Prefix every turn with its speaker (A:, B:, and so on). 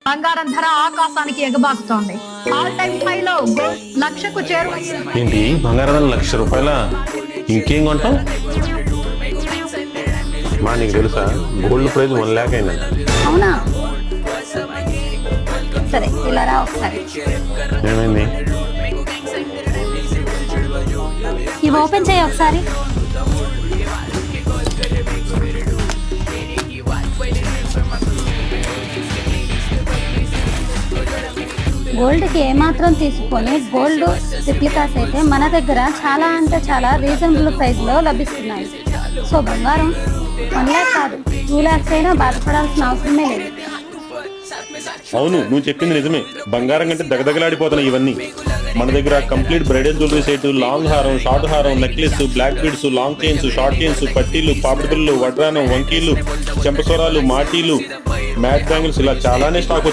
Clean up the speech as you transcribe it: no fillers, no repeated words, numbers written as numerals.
A: బంగారం ధర ఆకాశానికి ఎగబాకుతోంది. ఆల్ టైమ్ హైలో గోల్డ్ లక్షకు చేరువయ్యింది.
B: ఏంటి బంగారం ₹1,00,000? ఇంకేం కొంటాం? మా నీకు తెలుసా గోల్డ్ ప్రైస్ 1 lakh అయిందంట.
C: అవునా? సరే ఇలా రా ఒకసారి.
B: ఏమైంది?
C: ఇవి ఓపెన్ చేయి ఒకసారి. గోల్డ్కి ఏమాత్రం తీసుకొని గోల్డ్ రిప్లికాస్ అయితే మన దగ్గర చాలా అంటే చాలా రీజనబుల్ ప్రైస్లో లభిస్తున్నాయి. సో బంగారం 1 lakh కాదు 2 lakhs అయినా బాధపడాల్సిన అవసరమే లేదు.
B: అవును, నువ్వు చెప్పింది నిజమే. బంగారం కంటే దగదగలాడిపోతున్నాయి ఇవన్నీ. మన దగ్గర complete bridal jewellery set, long హారం, షార్ట్ హారం, necklace, black beads, long chains, short chains, పట్టీలు, పాపిడి బిళ్ళలు, వడ్రానం, వంకీలు, చెంపసోరాలు, మాటీలు, మ్యాట్ బ్యాంగిల్స్ ఇలా చాలానే స్టాక్